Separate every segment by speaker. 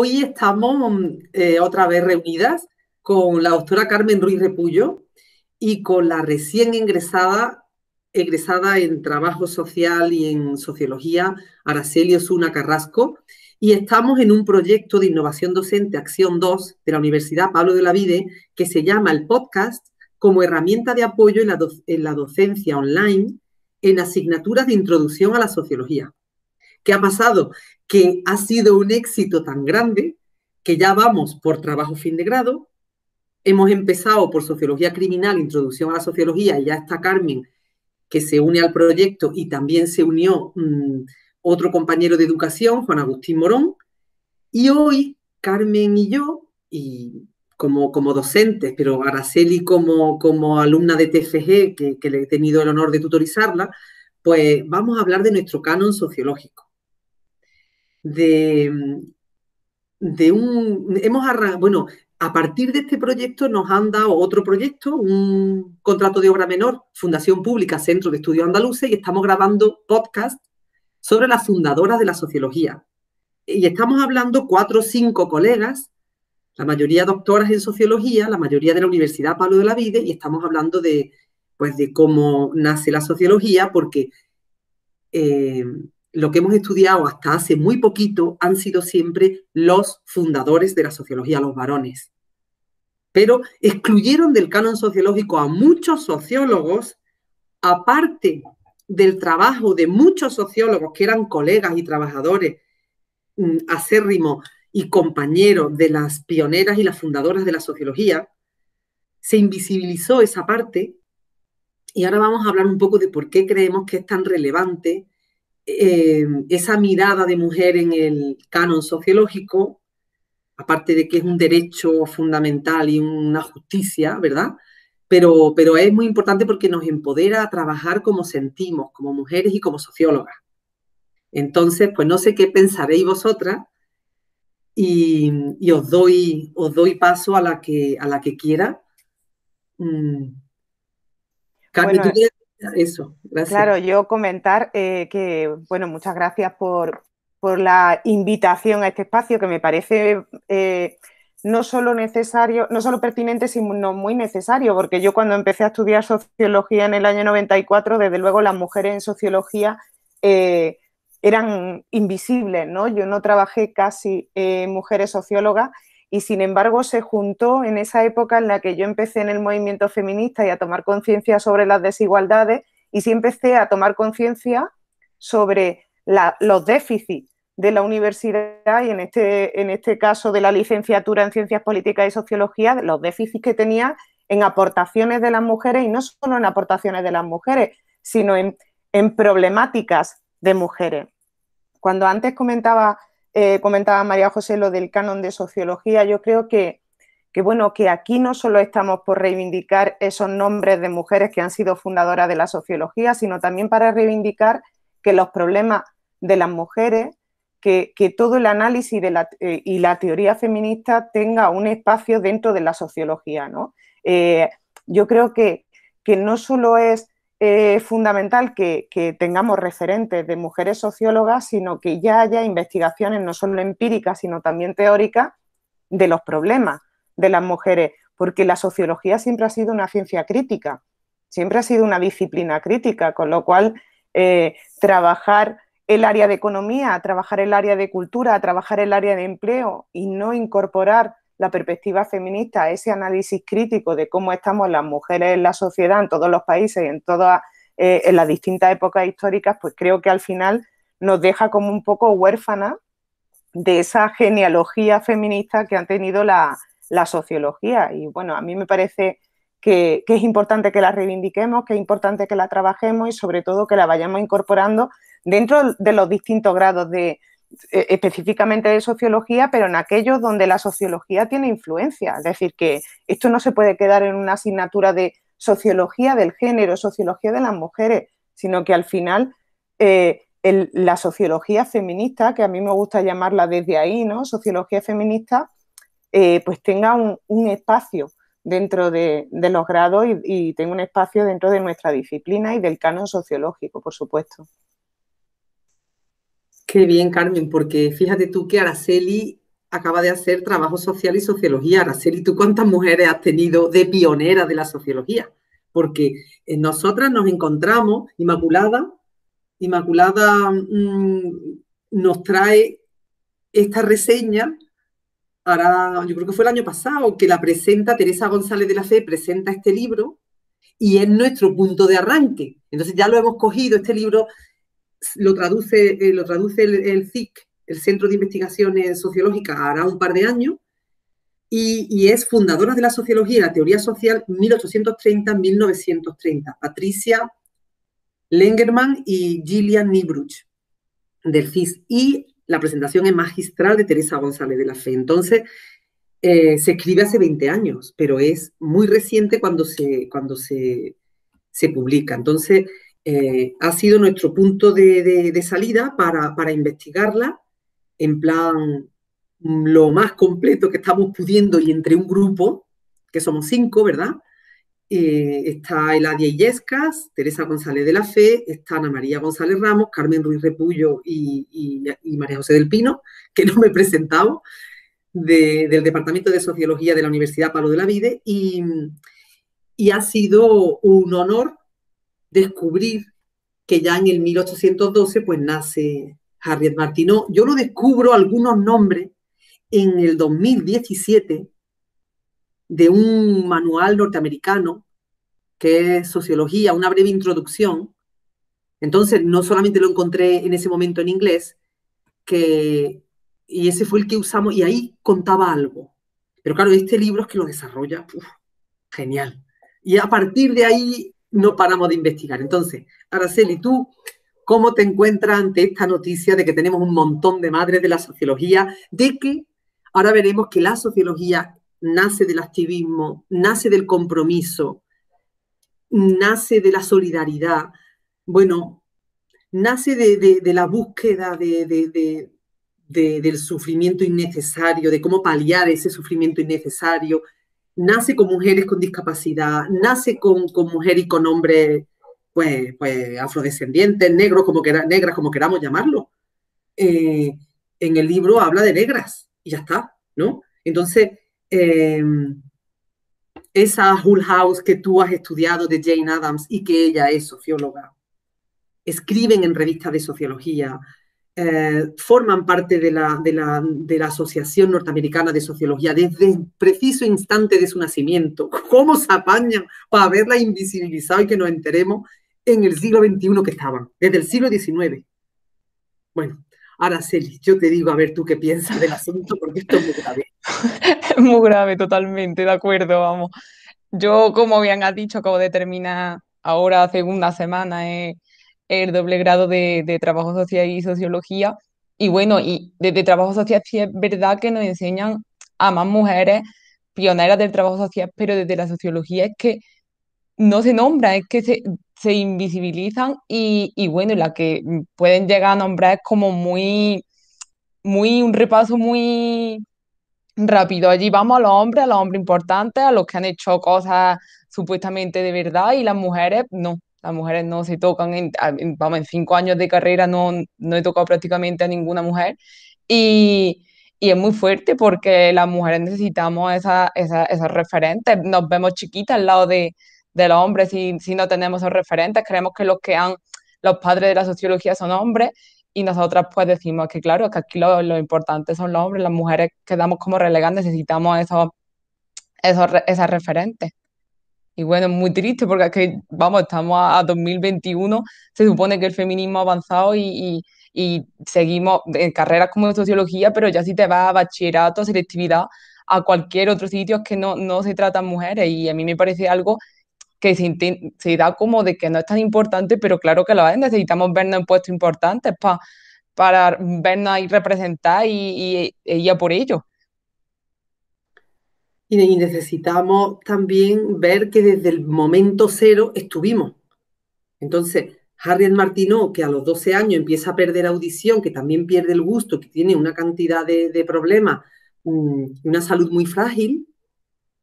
Speaker 1: Hoy estamos otra vez reunidas con la doctora Carmen Ruiz Repullo y con la recién egresada en Trabajo Social y en Sociología, Araceli Osuna Carrasco, y estamos en un proyecto de innovación docente Acción 2 de la Universidad Pablo de Olavide que se llama el podcast como herramienta de apoyo en la docencia online en asignaturas de introducción a la sociología. ¿Qué ha pasado? Que ha sido un éxito tan grande que ya vamos por trabajo fin de grado. Hemos empezado por Sociología Criminal, Introducción a la Sociología, y ya está Carmen, que se une al proyecto, y también se unió otro compañero de educación, Juan Agustín Morón. Y hoy Carmen y yo, y como docentes, pero Araceli como alumna de TFG, que le he tenido el honor de tutorizarla, pues vamos a hablar de nuestro canon sociológico. Bueno, a partir de este proyecto nos han dado otro proyecto, un contrato de obra menor, Fundación Pública, Centro de Estudios Andaluces, y estamos grabando podcast sobre las fundadoras de la sociología. Y estamos hablando 4 o 5 colegas, la mayoría doctoras en sociología, la mayoría de la Universidad Pablo de Olavide, y estamos hablando de cómo nace la sociología, porque lo que hemos estudiado hasta hace muy poquito han sido siempre los fundadores de la sociología, los varones. Pero excluyeron del canon sociológico a muchos sociólogos, aparte del trabajo de muchos sociólogos que eran colegas y trabajadores acérrimos y compañeros de las pioneras y las fundadoras de la sociología. Se invisibilizó esa parte, y ahora vamos a hablar un poco de por qué creemos que es tan relevante esa mirada de mujer en el canon sociológico, aparte de que es un derecho fundamental y una justicia, ¿verdad? Pero es muy importante porque nos empodera a trabajar como sentimos, como mujeres y como sociólogas. Entonces, pues no sé qué pensaréis vosotras, y os doy paso a la que quiera. Carmen,
Speaker 2: Bueno,
Speaker 1: ¿tú quieres decir eso? Gracias.
Speaker 2: claro, yo comentar que, bueno, muchas gracias por la invitación a este espacio que me parece no solo necesario, no solo pertinente, sino muy necesario, porque yo cuando empecé a estudiar sociología en el año 94, desde luego las mujeres en sociología eran invisibles, ¿no? Yo no trabajé casi mujeres sociólogas y sin embargo se juntó en esa época en la que yo empecé en el movimiento feminista y a tomar conciencia sobre las desigualdades y sí empecé a tomar conciencia sobre los déficits de la universidad y en este caso de la licenciatura en Ciencias Políticas y Sociología, los déficits que tenía en aportaciones de las mujeres y no solo en aportaciones de las mujeres, sino en problemáticas de mujeres. Cuando antes comentaba María José lo del canon de sociología, yo creo bueno, que aquí no solo estamos por reivindicar esos nombres de mujeres que han sido fundadoras de la sociología, sino también para reivindicar que los problemas de las mujeres, que todo el análisis y la teoría feminista tenga un espacio dentro de la sociología, ¿no? Yo creo que no solo es fundamental que tengamos referentes de mujeres sociólogas, sino que ya haya investigaciones no solo empíricas, sino también teóricas de los problemas de las mujeres, porque la sociología siempre ha sido una ciencia crítica, siempre ha sido una disciplina crítica, con lo cual trabajar el área de economía, trabajar el área de cultura, trabajar el área de empleo y no incorporar la perspectiva feminista a ese análisis crítico de cómo estamos las mujeres en la sociedad, en todos los países y en las distintas épocas históricas, pues creo que al final nos deja como un poco huérfana de esa genealogía feminista que han tenido la sociología. Y bueno, a mí me parece que es importante que la reivindiquemos, que es importante que la trabajemos y sobre todo que la vayamos incorporando dentro de los distintos grados específicamente de sociología, pero en aquellos donde la sociología tiene influencia. Es decir, que esto no se puede quedar en una asignatura de sociología del género, sociología de las mujeres, sino que al final la sociología feminista, que a mí me gusta llamarla desde ahí, ¿no? Sociología feminista, pues tenga un espacio dentro de los grados y tenga un espacio dentro de nuestra disciplina y del canon sociológico, por supuesto.
Speaker 1: Qué bien, Carmen, porque fíjate tú que Araceli acaba de hacer trabajo social y sociología. Araceli, ¿tú cuántas mujeres has tenido de pionera de la sociología? Porque nosotras nos encontramos, Inmaculada nos trae esta reseña, ahora yo creo que fue el año pasado, que la presenta Teresa González de la Fe, presenta este libro y es nuestro punto de arranque. Entonces ya lo hemos cogido, este libro lo traduce el CIC, el Centro de Investigaciones Sociológicas, hará un par de años, y es fundadora de la sociología y la teoría social 1830-1930, Patricia Lengerman y Gillian Nibruch, del CIS. Y la presentación es magistral de Teresa González de la Fe. Entonces, se escribe hace 20 años, pero es muy reciente cuando se publica. Entonces, ha sido nuestro punto de salida para investigarla en plan lo más completo que estamos pudiendo y entre un grupo, que somos 5, ¿verdad? Está Eladia Illescas, Teresa González de la Fe, está Ana María González Ramos, Carmen Ruiz Repullo y María José del Pino, que no me he presentado, del Departamento de Sociología de la Universidad Pablo de la Vide, y ha sido un honor descubrir que ya en el 1812 pues nace Harriet Martineau. Yo lo descubro algunos nombres en el 2017 de un manual norteamericano que es Sociología, una breve introducción. Entonces, no solamente lo encontré en ese momento en inglés, y ese fue el que usamos, y ahí contaba algo. Pero claro, este libro es que lo desarrolla, genial. Y a partir de ahí no paramos de investigar. Entonces, Araceli, ¿tú cómo te encuentras ante esta noticia de que tenemos un montón de madres de la sociología, de que ahora veremos que la sociología nace del activismo, nace del compromiso, nace de la solidaridad, bueno, nace de la búsqueda del sufrimiento innecesario, de cómo paliar ese sufrimiento innecesario, nace con mujeres con discapacidad, nace con mujeres y con hombres pues afrodescendientes, negros, negras, como queramos llamarlo. En el libro habla de negras y ya está, ¿no? Entonces, esa Hull House que tú has estudiado de Jane Addams y que ella es socióloga, escriben en revistas de sociología, forman parte de la Asociación Norteamericana de Sociología desde el preciso instante de su nacimiento. ¿Cómo se apañan para haberla invisibilizado y que nos enteremos en el siglo XXI que estaban, desde el siglo XIX? Bueno, Araceli, yo te digo, a ver tú qué piensas del asunto, porque esto es muy grave.
Speaker 2: Es muy grave, totalmente, de acuerdo, vamos. Yo, como bien has dicho, acabo de terminar ahora, segunda semana, el doble grado de Trabajo Social y Sociología. Y bueno, y desde Trabajo Social sí es verdad que nos enseñan a más mujeres pioneras del trabajo social, pero desde la sociología es que no se nombra, es que se invisibilizan y bueno, la que pueden llegar a nombrar es como un repaso muy rápido. Allí vamos a los hombres importantes, a los que han hecho cosas supuestamente de verdad y las mujeres no. Las mujeres no se tocan, vamos, en 5 años de carrera no he tocado prácticamente a ninguna mujer. Y, y es muy fuerte porque las mujeres necesitamos esas referentes. Nos vemos chiquitas al lado de los hombres si no tenemos esos referentes. Creemos que los padres de la sociología son hombres y nosotras pues decimos que claro, que aquí lo importante son los hombres, las mujeres quedamos como relegadas, necesitamos esas referentes. Y bueno, es muy triste porque es que, vamos, estamos a 2021, se supone que el feminismo ha avanzado y seguimos en carreras como de sociología, pero ya si te vas a bachillerato, selectividad, a cualquier otro sitio es que no se tratan mujeres y a mí me parece algo que se da como de que no es tan importante, pero claro que lo es, necesitamos vernos en puestos importantes para vernos ahí representar y a por ello.
Speaker 1: Y necesitamos también ver que desde el momento cero estuvimos. Entonces, Harriet Martineau, que a los 12 años empieza a perder audición, que también pierde el gusto, que tiene una cantidad de problemas, una salud muy frágil,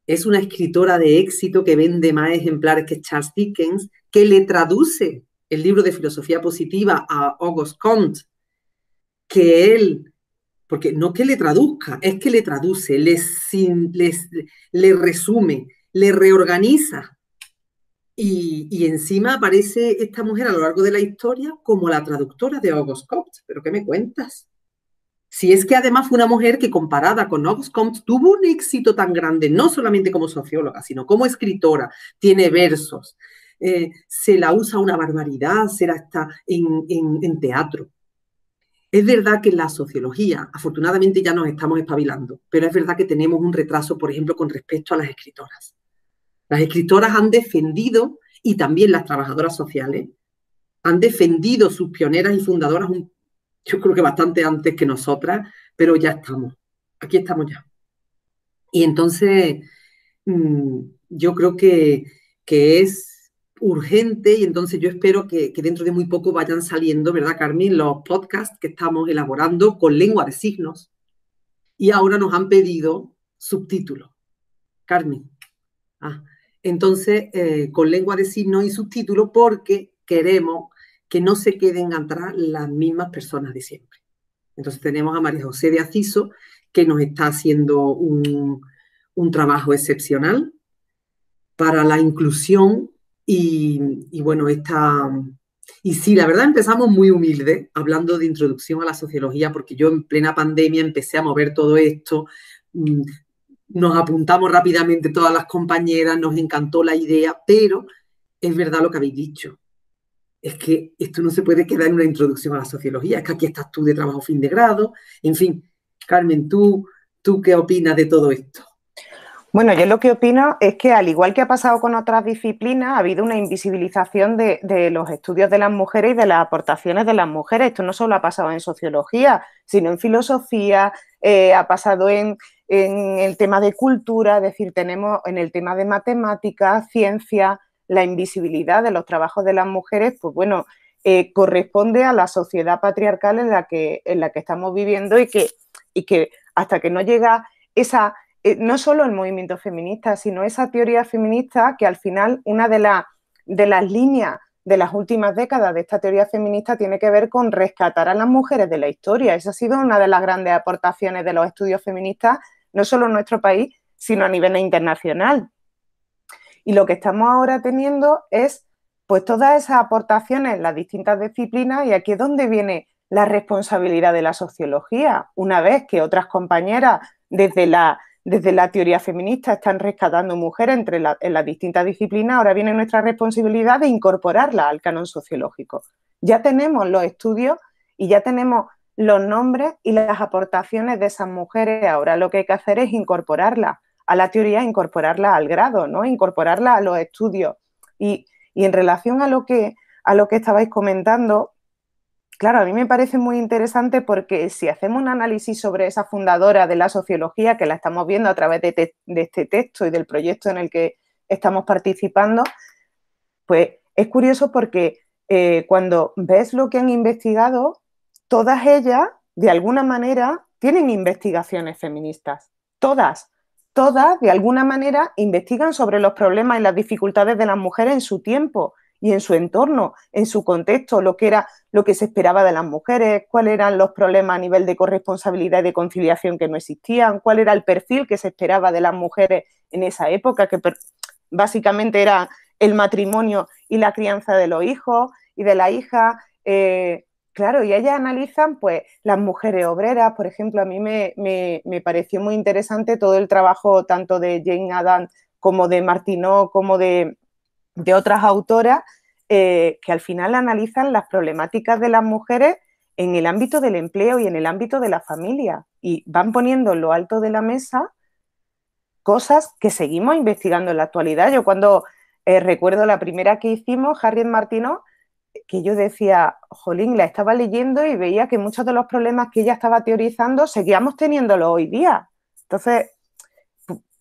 Speaker 1: es una escritora de éxito que vende más ejemplares que Charles Dickens, que le traduce el libro de filosofía positiva a Auguste Comte, que él porque no que le traduzca, es que le traduce, le resume, le reorganiza. Y encima aparece esta mujer a lo largo de la historia como la traductora de August Comte. ¿Pero qué me cuentas? Si es que además fue una mujer que comparada con August Comte tuvo un éxito tan grande, no solamente como socióloga, sino como escritora, tiene versos, se la usa una barbaridad, será hasta en teatro. Es verdad que en la sociología, afortunadamente ya nos estamos espabilando, pero es verdad que tenemos un retraso, por ejemplo, con respecto a las escritoras. Las escritoras han defendido, y también las trabajadoras sociales, han defendido sus pioneras y fundadoras, yo creo que bastante antes que nosotras, pero ya estamos, aquí estamos ya. Y entonces yo creo que es urgente y entonces yo espero que dentro de muy poco vayan saliendo, ¿verdad, Carmen? Los podcasts que estamos elaborando con lengua de signos y ahora nos han pedido subtítulos. Carmen. Entonces, con lengua de signos y subtítulos porque queremos que no se queden atrás las mismas personas de siempre. Entonces tenemos a María José de Aciso, que nos está haciendo un trabajo excepcional para la inclusión y bueno, y sí, la verdad empezamos muy humilde, hablando de introducción a la sociología, porque yo en plena pandemia empecé a mover todo esto, nos apuntamos rápidamente todas las compañeras, nos encantó la idea, pero es verdad lo que habéis dicho. Es que esto no se puede quedar en una introducción a la sociología, es que aquí estás tú de trabajo fin de grado, en fin. Carmen, ¿tú qué opinas de todo esto?
Speaker 2: Bueno, yo lo que opino es que, al igual que ha pasado con otras disciplinas, ha habido una invisibilización de los estudios de las mujeres y de las aportaciones de las mujeres. Esto no solo ha pasado en sociología, sino en filosofía, ha pasado en el tema de cultura, es decir, tenemos en el tema de matemáticas, ciencia, la invisibilidad de los trabajos de las mujeres, pues bueno, corresponde a la sociedad patriarcal en la que estamos viviendo y que hasta que no llega esa... no solo el movimiento feminista, sino esa teoría feminista que al final una de las líneas de las últimas décadas de esta teoría feminista tiene que ver con rescatar a las mujeres de la historia. Esa ha sido una de las grandes aportaciones de los estudios feministas, no solo en nuestro país, sino a nivel internacional. Y lo que estamos ahora teniendo es pues todas esas aportaciones en las distintas disciplinas, y aquí es donde viene la responsabilidad de la sociología. Una vez que otras compañeras desde la teoría feminista están rescatando mujeres en las distintas disciplinas, ahora viene nuestra responsabilidad de incorporarla al canon sociológico. Ya tenemos los estudios y ya tenemos los nombres y las aportaciones de esas mujeres. Ahora lo que hay que hacer es incorporarlas a la teoría, incorporarlas al grado, ¿no? Incorporarlas a los estudios. Y en relación a lo que estabais comentando, claro, a mí me parece muy interesante porque si hacemos un análisis sobre esa fundadora de la sociología, que la estamos viendo a través de este texto y del proyecto en el que estamos participando, pues es curioso porque cuando ves lo que han investigado, todas ellas, de alguna manera, tienen investigaciones feministas. Todas, de alguna manera, investigan sobre los problemas y las dificultades de las mujeres en su tiempo y en su entorno, en su contexto, lo que se esperaba de las mujeres, cuáles eran los problemas a nivel de corresponsabilidad y de conciliación que no existían, cuál era el perfil que se esperaba de las mujeres en esa época, que básicamente era el matrimonio y la crianza de los hijos y de la hija. Claro, y ellas analizan pues las mujeres obreras. Por ejemplo, a mí me pareció muy interesante todo el trabajo tanto de Jane Addams como de Martineau, como de otras autoras que al final analizan las problemáticas de las mujeres en el ámbito del empleo y en el ámbito de la familia, y van poniendo en lo alto de la mesa cosas que seguimos investigando en la actualidad. Yo cuando recuerdo la primera que hicimos, Harriet Martineau, que yo decía, jolín, la estaba leyendo y veía que muchos de los problemas que ella estaba teorizando seguíamos teniéndolos hoy día. Entonces,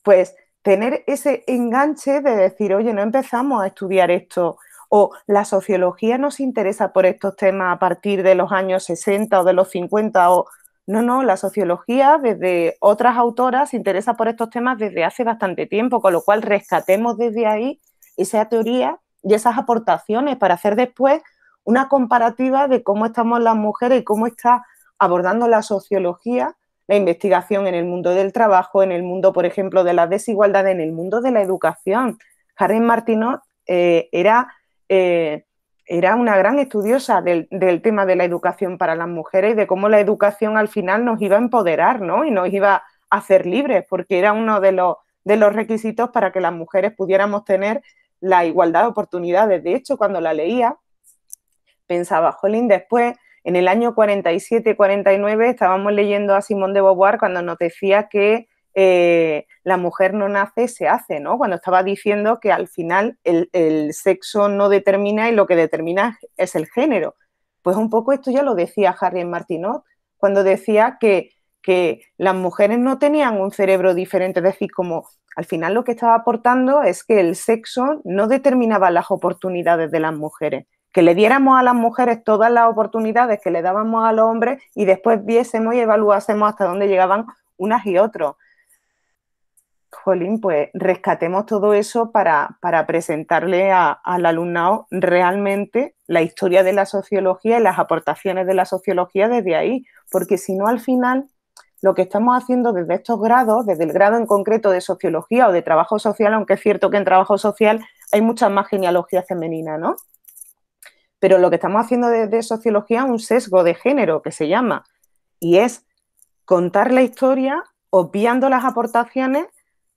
Speaker 2: pues tener ese enganche de decir, oye, no empezamos a estudiar esto, o la sociología nos interesa por estos temas a partir de los años 60 o de los 50, o no, la sociología desde otras autoras se interesa por estos temas desde hace bastante tiempo, con lo cual rescatemos desde ahí esa teoría y esas aportaciones para hacer después una comparativa de cómo estamos las mujeres y cómo está abordando la sociología la investigación en el mundo del trabajo, en el mundo, por ejemplo, de las desigualdades, en el mundo de la educación. Harriet Martineau era una gran estudiosa del tema de la educación para las mujeres y de cómo la educación al final nos iba a empoderar, ¿no? Y nos iba a hacer libres, porque era uno de los requisitos para que las mujeres pudiéramos tener la igualdad de oportunidades. De hecho, cuando la leía, pensaba, jolín, después, en el año 47-49, estábamos leyendo a Simone de Beauvoir cuando nos decía que la mujer no nace, se hace, ¿no? Cuando estaba diciendo que al final el sexo no determina y lo que determina es el género. Pues un poco esto ya lo decía Harriet Martineau, cuando decía que las mujeres no tenían un cerebro diferente, es decir, como al final lo que estaba aportando es que el sexo no determinaba las oportunidades de las mujeres, que le diéramos a las mujeres todas las oportunidades que le dábamos a los hombres y después viésemos y evaluásemos hasta dónde llegaban unas y otros. Jolín, pues rescatemos todo eso para presentarle al alumnado realmente la historia de la sociología y las aportaciones de la sociología desde ahí, porque si no al final lo que estamos haciendo desde estos grados, desde el grado en concreto de sociología o de trabajo social, aunque es cierto que en trabajo social hay mucha más genealogía femenina, ¿no? Pero lo que estamos haciendo de sociología es un sesgo de género que se llama, y es contar la historia obviando las aportaciones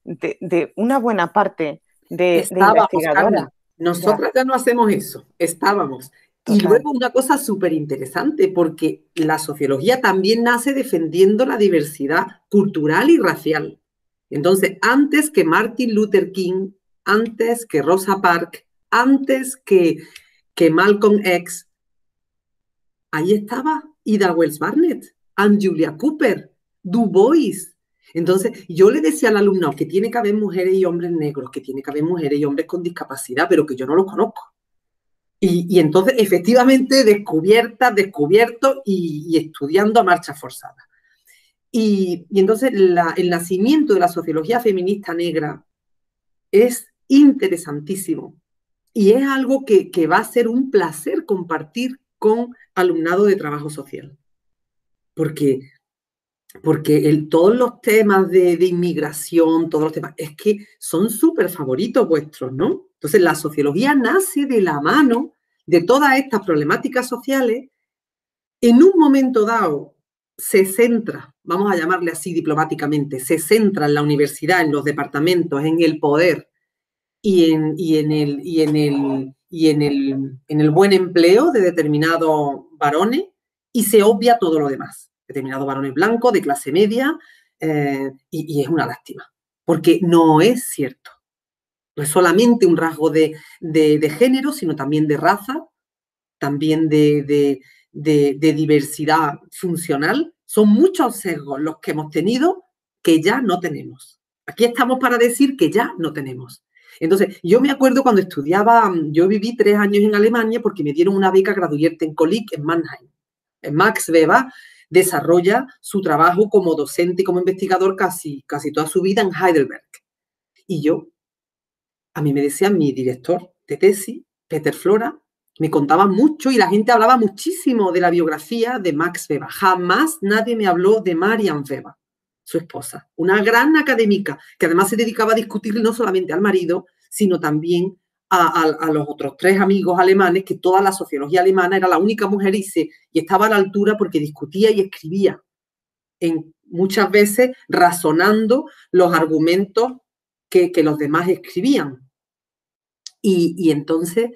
Speaker 2: de una buena parte de investigadoras.
Speaker 1: Nosotras ya no hacemos eso, estábamos. Total. Y luego una cosa súper interesante, porque la sociología también nace defendiendo la diversidad cultural y racial. Entonces, antes que Martin Luther King, antes que Rosa Parks, antes que Malcolm X, ahí estaba Ida Wells Barnett, Anne Julia Cooper, Du Bois. Entonces, yo le decía al alumnado que tiene que haber mujeres y hombres negros, que tiene que haber mujeres y hombres con discapacidad, pero que yo no los conozco. Y entonces, efectivamente, descubierto y estudiando a marcha forzada. Y entonces, el nacimiento de la sociología feminista negra es interesantísimo. Y es algo que va a ser un placer compartir con alumnado de trabajo social. Porque todos los temas de inmigración, todos los temas, es que son súper favoritos vuestros, ¿no? Entonces, la sociología nace de la mano de todas estas problemáticas sociales. En un momento dado, se centra, vamos a llamarle así diplomáticamente, se centra en la universidad, en los departamentos, en el poder y en el buen empleo de determinados varones, y se obvia todo lo demás. Determinados varones blancos, de clase media, y es una lástima, porque no es cierto. No es solamente un rasgo de género, sino también de raza, también de diversidad funcional. Son muchos sesgos los que hemos tenido que ya no tenemos. Aquí estamos para decir que ya no tenemos. Entonces, yo me acuerdo cuando estudiaba, yo viví 3 años en Alemania porque me dieron una beca Graduiertenkolleg en Mannheim. Max Weber desarrolla su trabajo como docente y como investigador casi toda su vida en Heidelberg. Y a mí me decía mi director de tesis, Peter Flora, me contaba mucho y la gente hablaba muchísimo de la biografía de Max Weber. Jamás nadie me habló de Marian Weber, su esposa, una gran académica que además se dedicaba a discutir no solamente al marido, sino también a los otros 3 amigos alemanes, que toda la sociología alemana era la única mujer y estaba a la altura porque discutía y escribía, muchas veces razonando los argumentos que los demás escribían. Y entonces,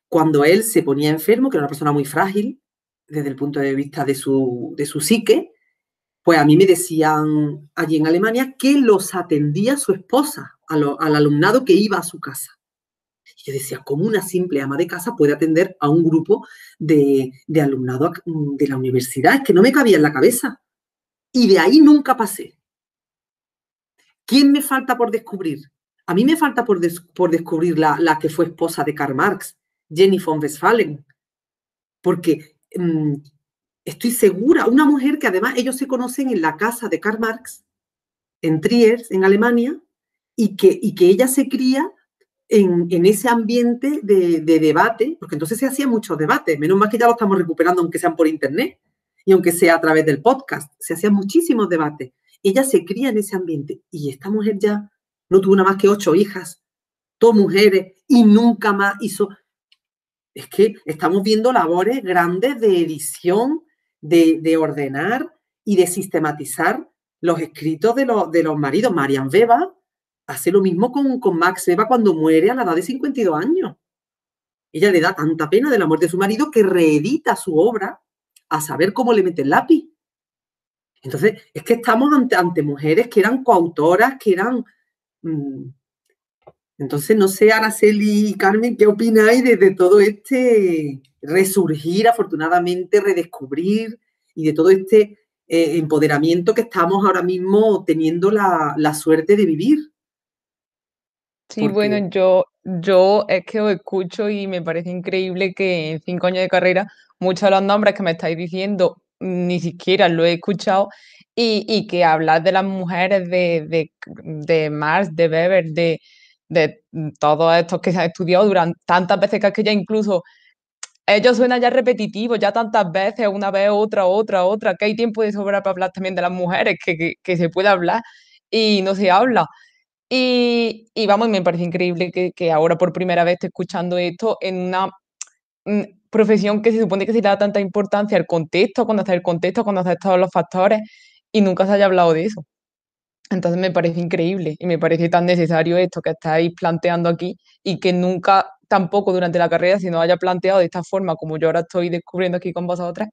Speaker 1: cuando él se ponía enfermo, que era una persona muy frágil desde el punto de vista de su psique, pues a mí me decían allí en Alemania que los atendía su esposa, al alumnado que iba a su casa. Y yo decía, ¿cómo una simple ama de casa puede atender a un grupo de alumnado de la universidad? Es que no me cabía en la cabeza. Y de ahí nunca pasé. ¿Quién me falta por descubrir? A mí me falta por descubrir la que fue esposa de Karl Marx, Jenny von Westphalen. Porque estoy segura, una mujer que además ellos se conocen en la casa de Karl Marx, en Trier, en Alemania, y que ella se cría en ese ambiente de debate, porque entonces se hacían muchos debates, menos mal que ya lo estamos recuperando, aunque sean por internet, y aunque sea a través del podcast, se hacían muchísimos debates. Ella se cría en ese ambiente y esta mujer ya no tuvo nada más que 8 hijas, todas mujeres, y nunca más hizo... Es que estamos viendo labores grandes de edición, de ordenar y de sistematizar los escritos de los maridos. Marian Weber hace lo mismo con Max Weber cuando muere a la edad de 52 años. Ella le da tanta pena de la muerte de su marido que reedita su obra a saber cómo le mete el lápiz. Entonces, es que estamos ante mujeres que eran coautoras, que eran... Entonces, no sé, Araceli y Carmen, ¿qué opináis de todo este resurgir, afortunadamente, redescubrir y de todo este empoderamiento que estamos ahora mismo teniendo la suerte de vivir?
Speaker 3: Sí, bueno, yo es que os escucho y me parece increíble que en 5 años de carrera muchos de los nombres que me estáis diciendo ni siquiera lo he escuchado y que hablar de las mujeres de Marx, de Weber, de todos estos que se han estudiado durante tantas veces que es que ya incluso ellos suenan ya repetitivos, ya tantas veces, una vez, otra, que hay tiempo de sobra para hablar también de las mujeres, que se puede hablar y no se habla. Y vamos, me parece increíble que ahora por primera vez esté escuchando esto en una mm, profesión que se supone que se le da tanta importancia al contexto, cuando hacer todos los factores, y nunca se haya hablado de eso. Entonces me parece increíble y me parece tan necesario esto que estáis planteando aquí y que nunca tampoco durante la carrera se nos haya planteado de esta forma como yo ahora estoy descubriendo aquí con vosotras.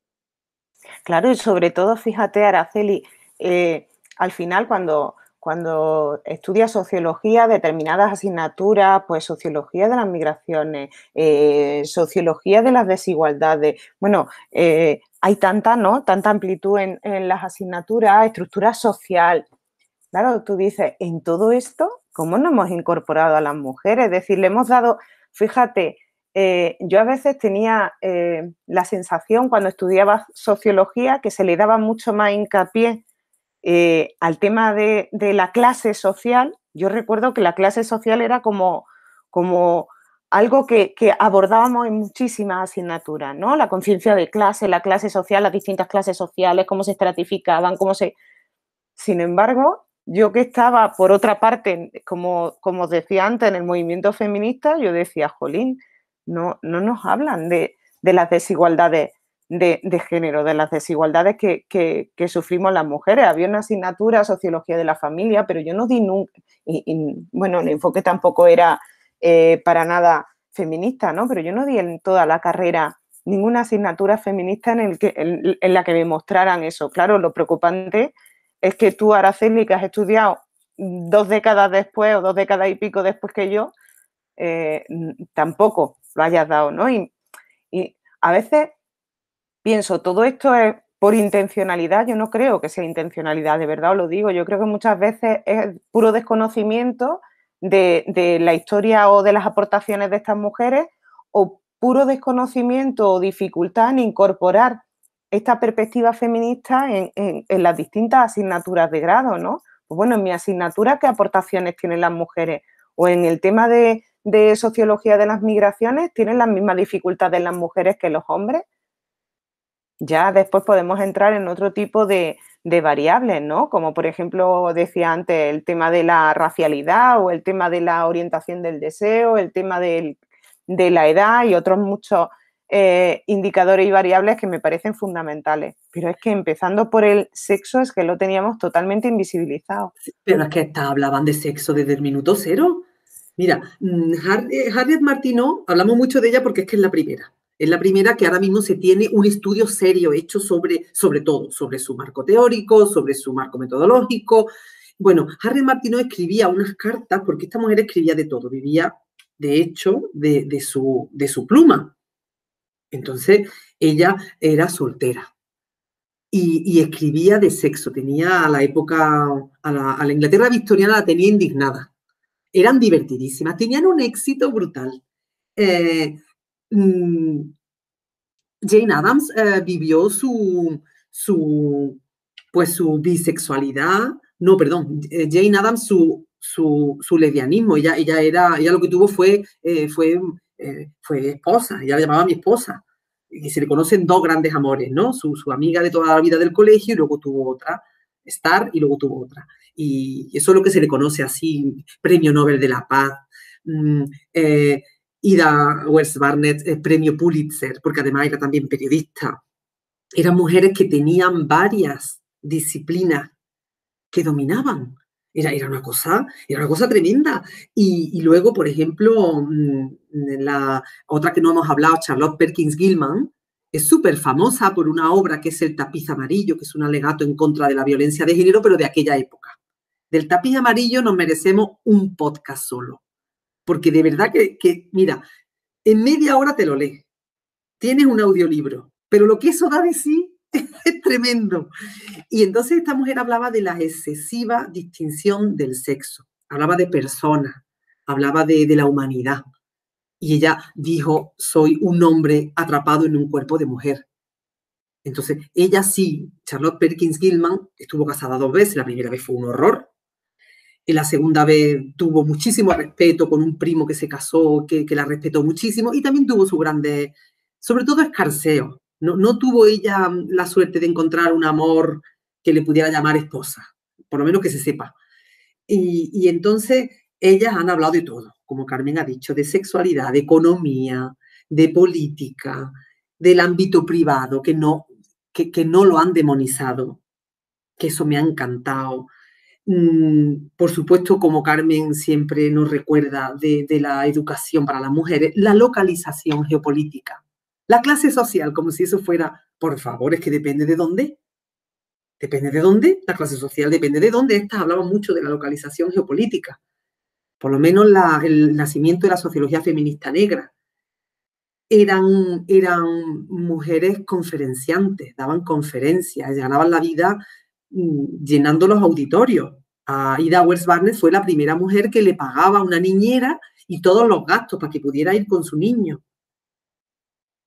Speaker 2: Claro, y sobre todo, fíjate, Araceli, al final cuando estudias sociología, determinadas asignaturas, pues sociología de las migraciones, sociología de las desigualdades, bueno, hay tanta, ¿no? Tanta amplitud en las asignaturas, estructura social. Claro, tú dices, en todo esto, ¿cómo no hemos incorporado a las mujeres? Es decir, le hemos dado, fíjate, yo a veces tenía la sensación cuando estudiaba sociología que se le daba mucho más hincapié al tema de la clase social. Yo recuerdo que la clase social era como algo que abordábamos en muchísimas asignaturas, ¿no? La conciencia de clase, la clase social, las distintas clases sociales, cómo se estratificaban, cómo se... Sin embargo, yo que estaba, por otra parte, como os decía antes, en el movimiento feminista, yo decía, jolín, no nos hablan de las desigualdades de género, de las desigualdades que sufrimos las mujeres. Había una asignatura, Sociología de la Familia, pero yo no di nunca, bueno, el enfoque tampoco era para nada feminista, ¿no? Pero yo no di en toda la carrera ninguna asignatura feminista en la que me mostraran eso. Claro, lo preocupante es que tú, Araceli, que has estudiado 2 décadas después o 2 décadas y pico después que yo, tampoco lo hayas dado, ¿no? Y a veces pienso, todo esto es por intencionalidad. Yo no creo que sea intencionalidad, de verdad os lo digo. Yo creo que muchas veces es puro desconocimiento de la historia o de las aportaciones de estas mujeres, o puro desconocimiento o dificultad en incorporar esta perspectiva feminista en las distintas asignaturas de grado, ¿no? Pues bueno, en mi asignatura, ¿qué aportaciones tienen las mujeres? O en el tema de sociología de las migraciones, ¿tienen las mismas dificultades las mujeres que los hombres? Ya después podemos entrar en otro tipo de variables, ¿no? Como por ejemplo decía antes, el tema de la racialidad o el tema de la orientación del deseo, el tema de la edad y otros muchos indicadores y variables que me parecen fundamentales. Pero es que empezando por el sexo es que lo teníamos totalmente invisibilizado.
Speaker 1: Pero es que hablaban de sexo desde el minuto cero. Mira, Harriet Martineau, hablamos mucho de ella porque es que es la primera. Es la primera que ahora mismo se tiene un estudio serio hecho sobre todo, sobre su marco teórico, sobre su marco metodológico. Bueno, Harriet Martineau escribía unas cartas, porque esta mujer escribía de todo, vivía, de hecho, de su pluma. Entonces, ella era soltera y escribía de sexo. Tenía a la época, a la Inglaterra victoriana la tenía indignada. Eran divertidísimas, tenían un éxito brutal. Jane Addams vivió su bisexualidad, no, perdón, Jane Addams su lesbianismo. Ella lo que tuvo fue esposa, ella la llamaba mi esposa. y se le conocen dos grandes amores, ¿no? Su amiga de toda la vida del colegio y luego tuvo otra, Star, y luego tuvo otra. Y eso es lo que se le conoce así, Premio Nobel de la Paz, Ida Wells Barnett, Premio Pulitzer, porque además era también periodista. Eran mujeres que tenían varias disciplinas que dominaban. Era una cosa tremenda. Y luego, por ejemplo, la otra que no hemos hablado, Charlotte Perkins Gilman, es súper famosa por una obra que es El tapiz amarillo, que es un alegato en contra de la violencia de género, pero de aquella época. Del tapiz amarillo nos merecemos un podcast solo. Porque de verdad que mira, en media hora te lo lees. Tienes un audiolibro. Pero lo que eso da de sí es tremendo. Y entonces esta mujer hablaba de la excesiva distinción del sexo. Hablaba de personas. Hablaba de la humanidad. Y ella dijo, soy un hombre atrapado en un cuerpo de mujer. Entonces, ella sí, Charlotte Perkins Gilman, estuvo casada 2 veces. La primera vez fue un horror. Y la segunda vez tuvo muchísimo respeto con un primo que se casó, que la respetó muchísimo. Y también tuvo su grande, sobre todo, escarceo. No tuvo ella la suerte de encontrar un amor que le pudiera llamar esposa, por lo menos que se sepa. Y entonces ellas han hablado de todo, como Carmen ha dicho, de sexualidad, de economía, de política, del ámbito privado, que no lo han demonizado, que eso me ha encantado. Por supuesto, como Carmen siempre nos recuerda de la educación para las mujeres, la localización geopolítica, la clase social, como si eso fuera, por favor, es que depende de dónde. Depende de dónde, la clase social depende de dónde. Estas hablaban mucho de la localización geopolítica, por lo menos el nacimiento de la sociología feminista negra. Eran mujeres conferenciantes, daban conferencias, ganaban la vida llenando los auditorios. A Ida Wells Barnett fue la primera mujer que le pagaba a una niñera y todos los gastos para que pudiera ir con su niño.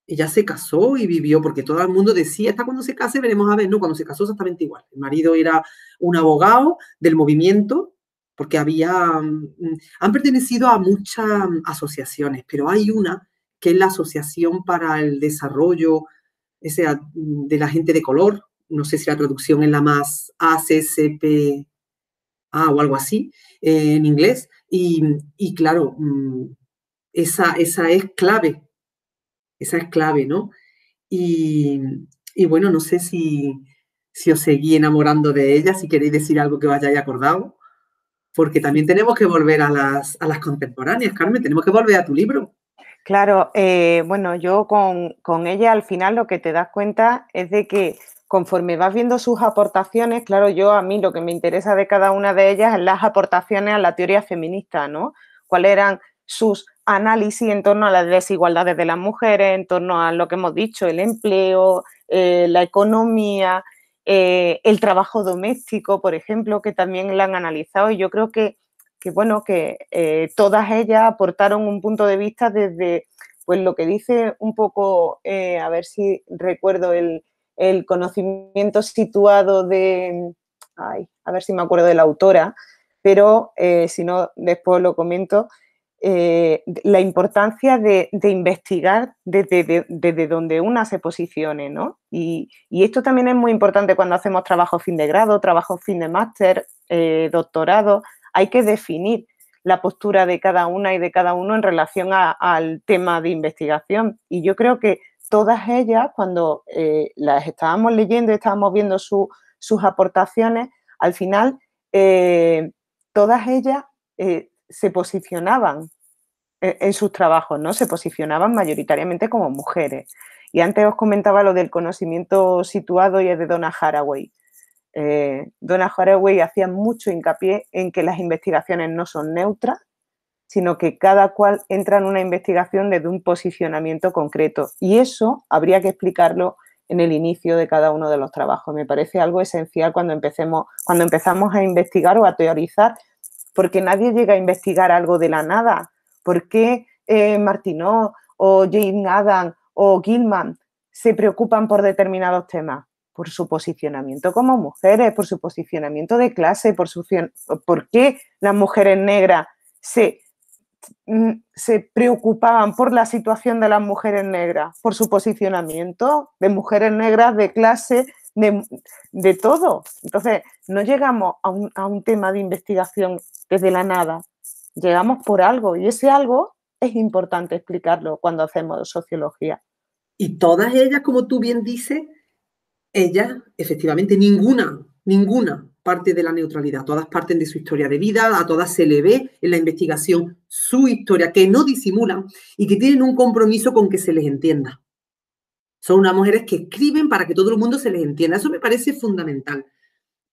Speaker 1: Ella se casó y vivió, porque todo el mundo decía, hasta cuando se case veremos a ver. No, cuando se casó exactamente igual. El marido era un abogado del movimiento, porque han pertenecido a muchas asociaciones, pero hay una que es la Asociación para el Desarrollo de la Gente de Color. No sé si la traducción es la más ACCP o algo así, en inglés. Y claro, esa es clave. Esa es clave, ¿no? Y bueno, no sé si os seguí enamorando de ella, si queréis decir algo que os hayáis acordado, porque también tenemos que volver a las contemporáneas, Carmen, tenemos que volver a tu libro.
Speaker 2: Claro, bueno, yo con ella al final lo que te das cuenta es de que conforme vas viendo sus aportaciones, claro, a mí lo que me interesa de cada una de ellas es las aportaciones a la teoría feminista, ¿no? ¿Cuáles eran sus análisis en torno a las desigualdades de las mujeres, en torno a lo que hemos dicho, el empleo, la economía, el trabajo doméstico, por ejemplo, que también la han analizado? Y yo creo que todas ellas aportaron un punto de vista desde, pues lo que dice un poco, a ver si recuerdo el conocimiento situado a ver si me acuerdo de la autora, pero si no, después lo comento, la importancia de investigar desde donde una se posicione, ¿no? Y esto también es muy importante cuando hacemos trabajo fin de grado, trabajo fin de máster, doctorado. Hay que definir la postura de cada una y de cada uno en relación al tema de investigación. Y yo creo que todas ellas, cuando las estábamos leyendo y estábamos viendo sus aportaciones, al final todas ellas se posicionaban en sus trabajos, ¿no? Se posicionaban mayoritariamente como mujeres. Y antes os comentaba lo del conocimiento situado y es de Donna Haraway. Donna Haraway hacía mucho hincapié en que las investigaciones no son neutras, sino que cada cual entra en una investigación desde un posicionamiento concreto. Y eso habría que explicarlo en el inicio de cada uno de los trabajos. Me parece algo esencial cuando empezamos a investigar o a teorizar, porque nadie llega a investigar algo de la nada. ¿Por qué Martineau o Jane Addams o Gilman se preocupan por determinados temas? Por su posicionamiento como mujeres, por su posicionamiento de clase, por qué las mujeres negras se se preocupaban por la situación de las mujeres negras, por su posicionamiento, de mujeres negras, de clase, de todo. Entonces, no llegamos a un tema de investigación desde la nada, llegamos por algo y ese algo es importante explicarlo cuando hacemos sociología.
Speaker 1: Y todas ellas, como tú bien dices, ellas, efectivamente, ninguna parte de la neutralidad, todas parten de su historia de vida, a todas se le ve en la investigación su historia, que no disimulan y que tienen un compromiso con que se les entienda. Son unas mujeres que escriben para que todo el mundo se les entienda. Eso me parece fundamental.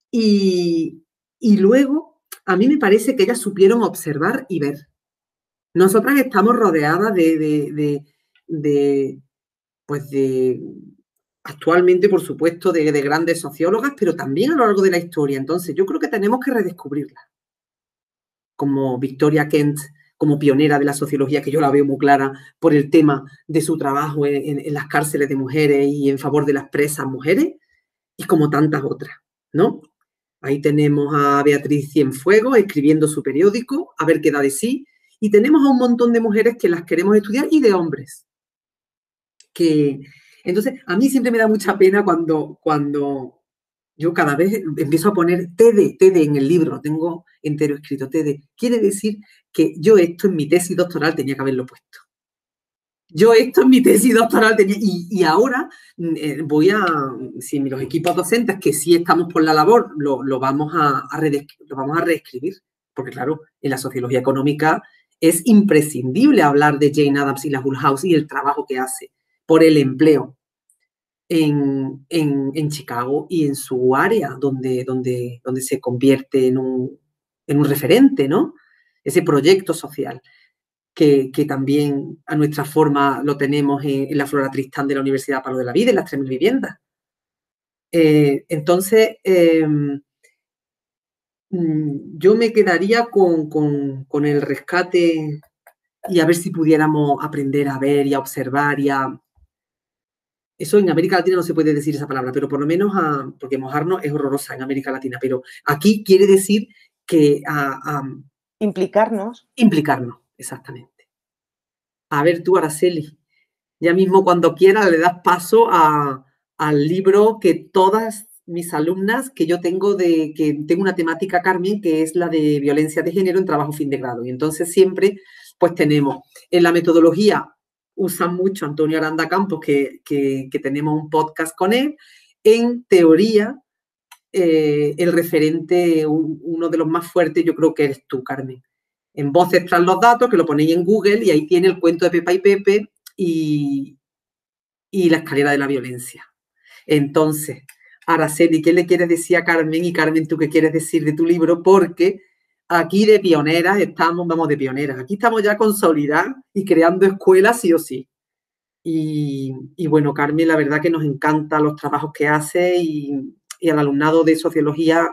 Speaker 1: Y luego, a mí me parece que ellas supieron observar y ver. Nosotras estamos rodeadas actualmente, por supuesto, de grandes sociólogas, pero también a lo largo de la historia. Entonces, yo creo que tenemos que redescubrirla. Como Victoria Kent, como pionera de la sociología, que yo la veo muy clara por el tema de su trabajo en las cárceles de mujeres y en favor de las presas mujeres, y como tantas otras, ¿no? Ahí tenemos a Beatriz Cienfuegos escribiendo su periódico, A ver qué da de sí, y tenemos a un montón de mujeres que las queremos estudiar y de hombres. Entonces, a mí siempre me da mucha pena cuando yo cada vez empiezo a poner TD en el libro, lo tengo entero escrito, TD. Quiere decir que yo esto en mi tesis doctoral tenía que haberlo puesto. Yo esto en mi tesis doctoral tenía, y ahora si los equipos docentes, que sí estamos por la labor, lo vamos a reescribir, porque claro, en la sociología económica es imprescindible hablar de Jane Addams y la Hull House y el trabajo que hace por el empleo en Chicago y en su área, donde se convierte en un referente, ¿no? Ese proyecto social que también a nuestra forma lo tenemos en la Flora Tristán de la Universidad Palo de la Vida, en las 3.000 viviendas. Entonces, yo me quedaría con el rescate y a ver si pudiéramos aprender a ver y a observar y a... Eso en América Latina no se puede decir esa palabra, pero por lo menos porque mojarnos es horrorosa en América Latina, pero aquí quiere decir que
Speaker 2: implicarnos.
Speaker 1: Implicarnos, exactamente. A ver tú, Araceli, ya mismo cuando quieras le das paso al libro que todas mis alumnas, que yo tengo que tengo una temática, Carmen, que es la de violencia de género en trabajo fin de grado. Y entonces siempre, pues tenemos en la metodología, usan mucho Antonio Aranda Campos, que tenemos un podcast con él. En teoría, el referente, uno de los más fuertes, yo creo que eres tú, Carmen. En Voces tras los datos, que lo ponéis en Google, y ahí tiene el cuento de Pepa y Pepe y la escalera de la violencia. Entonces, Araceli, ¿qué le quieres decir a Carmen? Y Carmen, ¿tú qué quieres decir de tu libro? Porque aquí de pioneras vamos de pioneras. Aquí estamos ya consolidadas y creando escuelas sí o sí. Y bueno, Carmen, la verdad que nos encantan los trabajos que hace y al alumnado de sociología,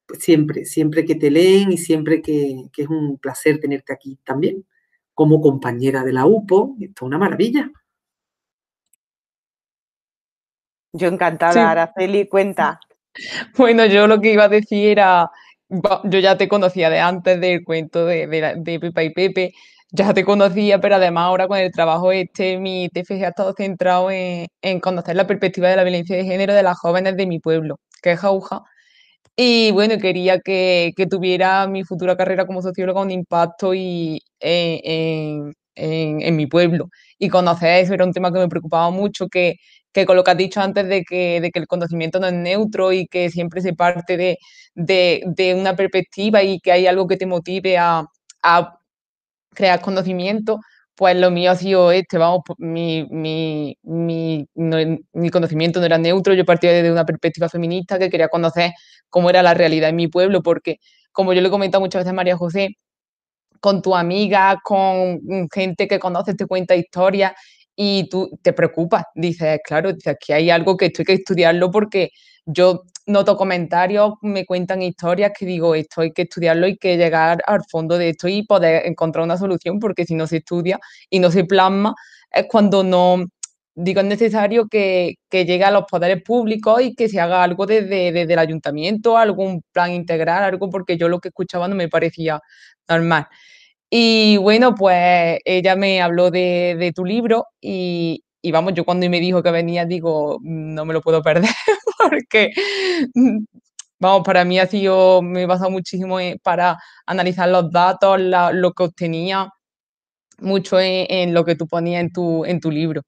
Speaker 1: pues siempre que te leen y siempre que es un placer tenerte aquí también, como compañera de la UPO. Esto es una maravilla.
Speaker 2: Yo encantada,
Speaker 3: Sí.
Speaker 2: Araceli, cuenta.
Speaker 3: Bueno, yo lo que iba a decir era, yo ya te conocía de antes del cuento de Pepa y Pepe, ya te conocía, pero además ahora con el trabajo mi TFG ha estado centrado en conocer la perspectiva de la violencia de género de las jóvenes de mi pueblo, que es Jauja. Y bueno, quería que tuviera mi futura carrera como socióloga un impacto en mi pueblo. Y conocer eso era un tema que me preocupaba mucho, que con lo que has dicho antes de que el conocimiento no es neutro y que siempre se parte de una perspectiva y que hay algo que te motive a crear conocimiento, pues lo mío ha sido vamos, mi conocimiento no era neutro, yo partía desde una perspectiva feminista que quería conocer cómo era la realidad en mi pueblo, porque como yo le he comentado muchas veces a María José, con tu amiga, con gente que conoces, te cuenta historias y tú te preocupas, dices, claro, dices, aquí hay algo que esto hay que estudiarlo porque yo noto comentarios, me cuentan historias que digo, esto hay que estudiarlo y que llegar al fondo de esto y poder encontrar una solución, porque si no se estudia y no se plasma, es cuando no, digo, es necesario que llegue a los poderes públicos y que se haga algo desde el ayuntamiento, algún plan integral, algo, porque yo lo que escuchaba no me parecía normal. Y bueno, pues ella me habló de tu libro y vamos, yo cuando me dijo que venía, digo, no me lo puedo perder porque, vamos, para mí ha sido, me he basado muchísimo para analizar los datos, lo que obtenía, mucho en lo que tú ponías en tu libro.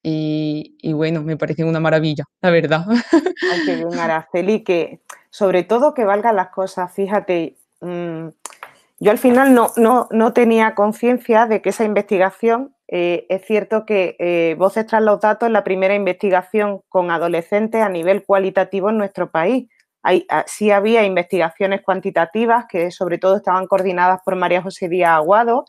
Speaker 3: Y bueno, me pareció una maravilla, la verdad.
Speaker 2: Ay, qué bien, Araceli, que sobre todo que valgan las cosas. Fíjate, yo al final no tenía conciencia de que esa investigación, es cierto que Voces tras los datos es la primera investigación con adolescentes a nivel cualitativo en nuestro país. Sí había investigaciones cuantitativas que sobre todo estaban coordinadas por María José Díaz Aguado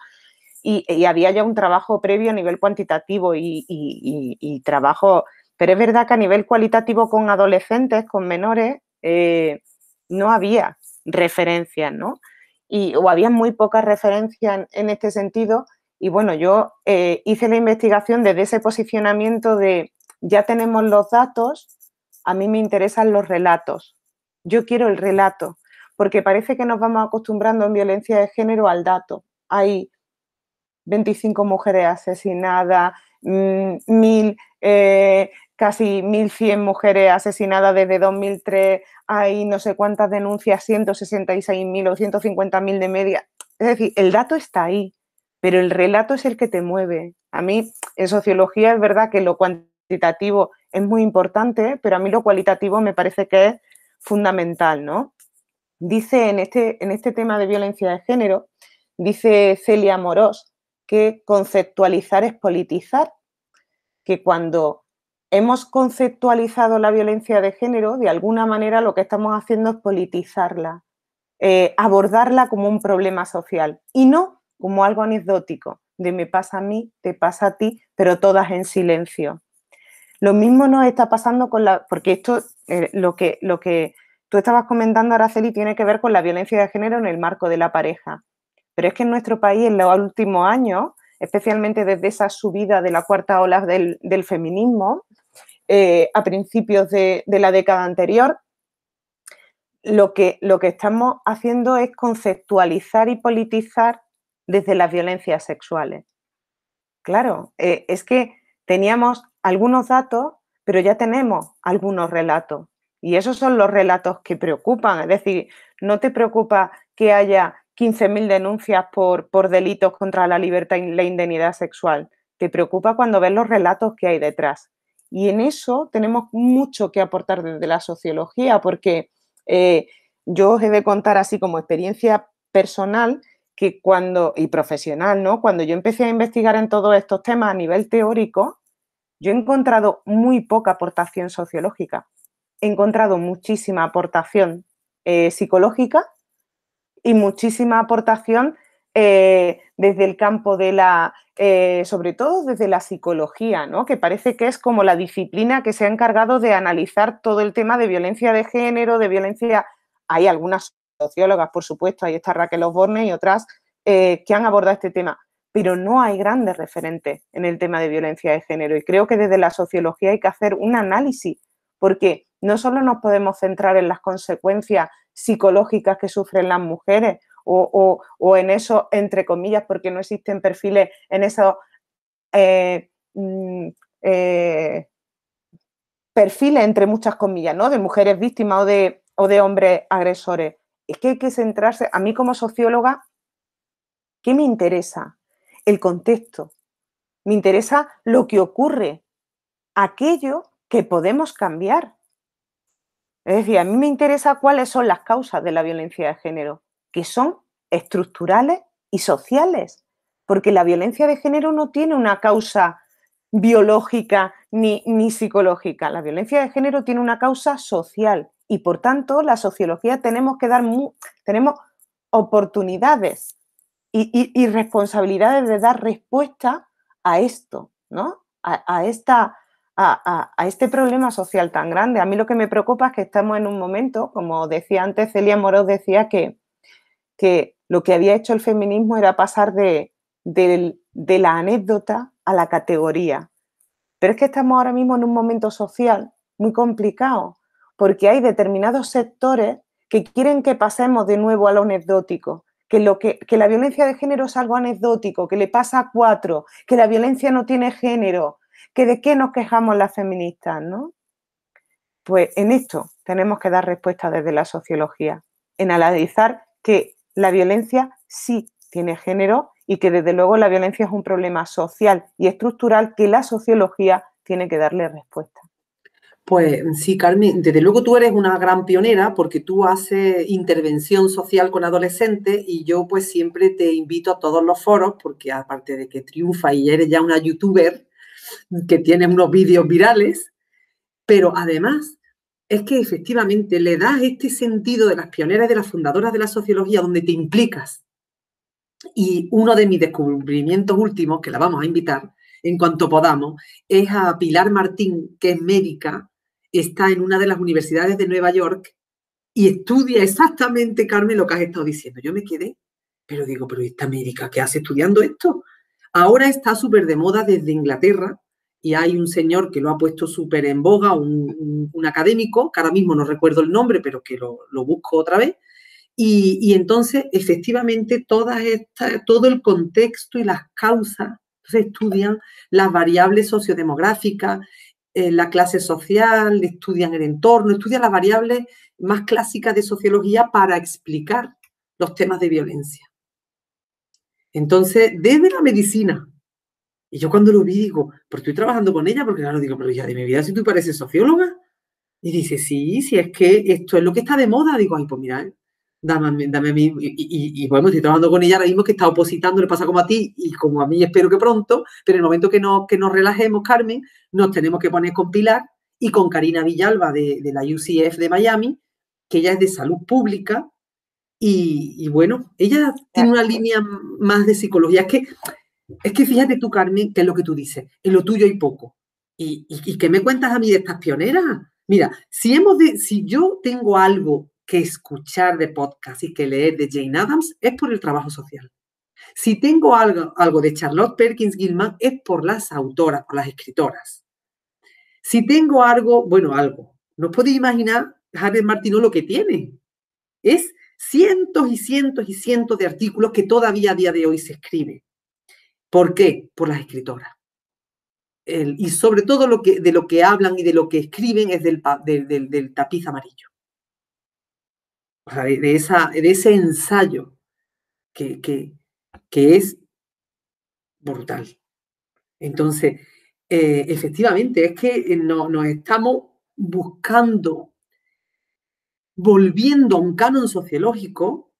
Speaker 2: y había ya un trabajo previo a nivel cuantitativo y trabajo, pero es verdad que a nivel cualitativo con adolescentes, con menores, no había referencias, ¿no? O había muy pocas referencias en este sentido. Y bueno, yo hice la investigación desde ese posicionamiento de ya tenemos los datos, a mí me interesan los relatos. Yo quiero el relato, porque parece que nos vamos acostumbrando en violencia de género al dato. Hay 25 mujeres asesinadas, casi 1.100 mujeres asesinadas desde 2003, hay no sé cuántas denuncias, 166.000 o 150.000 de media. Es decir, el dato está ahí, pero el relato es el que te mueve. A mí, en sociología, es verdad que lo cuantitativo es muy importante, pero a mí lo cualitativo me parece que es fundamental, ¿no? Dice en este tema de violencia de género, dice Celia Morós, que conceptualizar es politizar, que cuando hemos conceptualizado la violencia de género, de alguna manera lo que estamos haciendo es politizarla, abordarla como un problema social y no como algo anecdótico, de me pasa a mí, te pasa a ti, pero todas en silencio. Lo mismo nos está pasando con porque esto, lo que tú estabas comentando, Araceli, tiene que ver con la violencia de género en el marco de la pareja. Pero es que en nuestro país, en los últimos años, especialmente desde esa subida de la cuarta ola del feminismo, a principios de la década anterior, lo que estamos haciendo es conceptualizar y politizar desde las violencias sexuales. Claro, es que teníamos algunos datos, pero ya tenemos algunos relatos. Y esos son los relatos que preocupan. Es decir, no te preocupa que haya 15.000 denuncias por delitos contra la libertad y la indemnidad sexual. Te preocupa cuando ves los relatos que hay detrás. Y en eso tenemos mucho que aportar desde la sociología, porque yo os he de contar así como experiencia personal que y profesional, ¿no? Cuando yo empecé a investigar en todos estos temas a nivel teórico, yo he encontrado muy poca aportación sociológica. He encontrado muchísima aportación psicológica y muchísima aportación desde el campo de sobre todo desde la psicología, ¿no? Que parece que es como la disciplina que se ha encargado de analizar todo el tema de violencia de género, de violencia. Hay algunas sociólogas, por supuesto, ahí está Raquel Osborne y otras que han abordado este tema, pero no hay grandes referentes en el tema de violencia de género y creo que desde la sociología hay que hacer un análisis porque no solo nos podemos centrar en las consecuencias psicológicas que sufren las mujeres o en eso, entre comillas, porque no existen perfiles en esos perfiles, entre muchas comillas, ¿no? De mujeres víctimas o de hombres agresores. Es que hay que centrarse, a mí como socióloga, ¿qué me interesa? El contexto. Me interesa lo que ocurre, aquello que podemos cambiar. Es decir, a mí me interesa cuáles son las causas de la violencia de género, que son estructurales y sociales, porque la violencia de género no tiene una causa biológica ni psicológica. La violencia de género tiene una causa social y, por tanto, la sociología tenemos oportunidades y responsabilidades de dar respuesta a esto, ¿no? A este problema social tan grande. A mí lo que me preocupa es que estamos en un momento, como decía antes, Celia Morós decía que lo que había hecho el feminismo era pasar de la anécdota a la categoría. Pero es que estamos ahora mismo en un momento social muy complicado, porque hay determinados sectores que quieren que pasemos de nuevo a lo anecdótico, que la violencia de género es algo anecdótico, que le pasa a 4, que la violencia no tiene género, que de qué nos quejamos las feministas, ¿no? Pues en esto tenemos que dar respuesta desde la sociología, en analizar que la violencia sí tiene género y que desde luego la violencia es un problema social y estructural que la sociología tiene que darle respuesta.
Speaker 1: Pues sí, Carmen, desde luego tú eres una gran pionera porque tú haces intervención social con adolescentes y yo pues siempre te invito a todos los foros porque aparte de que triunfa y eres ya una youtuber que tiene unos vídeos virales, pero además es que efectivamente le das este sentido de las pioneras y de las fundadoras de la sociología donde te implicas. Y uno de mis descubrimientos últimos, que la vamos a invitar en cuanto podamos, es a Pilar Martín, que es médica, está en una de las universidades de Nueva York y estudia exactamente, Carmen, lo que has estado diciendo. Yo me quedé, pero digo, pero esta médica, ¿qué hace estudiando esto? Ahora está súper de moda desde Inglaterra y hay un señor que lo ha puesto súper en boga, un académico, que ahora mismo no recuerdo el nombre, pero que lo busco otra vez. Y entonces, efectivamente, todo el contexto y las causas se estudian las variables sociodemográficas, la clase social, estudian el entorno, estudian las variables más clásicas de sociología para explicar los temas de violencia. Entonces, desde la medicina, y yo cuando lo vi digo, pero estoy trabajando con ella, porque claro, digo, pero ya de mi vida, si tú pareces socióloga. Y dice, sí, si es que esto es lo que está de moda. Digo, ay, pues mira, dame a mí. Y bueno, estoy trabajando con ella ahora mismo que está opositando, le pasa como a ti y como a mí espero que pronto, pero en el momento que nos relajemos, Carmen, nos tenemos que poner con Pilar y con Karina Villalba de la UCF de Miami, que ella es de salud pública y bueno, ella tiene una línea más de psicología. Es que fíjate tú, Carmen, que es lo que tú dices, en lo tuyo hay poco. ¿Y qué me cuentas a mí de estas pioneras? Mira, si yo tengo algo que escuchar de podcast y que leer de Jane Addams, es por el trabajo social. Si tengo algo de Charlotte Perkins Gilman, es por las autoras, por las escritoras. Si tengo algo, no os podéis imaginar Harriet Martineau lo que tiene. Es cientos y cientos y cientos de artículos que todavía a día de hoy se escriben. ¿Por qué? Por las escritoras. Y sobre todo de lo que hablan y de lo que escriben es del tapiz amarillo. O sea, de ese ensayo que es brutal. Entonces, efectivamente, es que nos estamos buscando, volviendo a un canon sociológico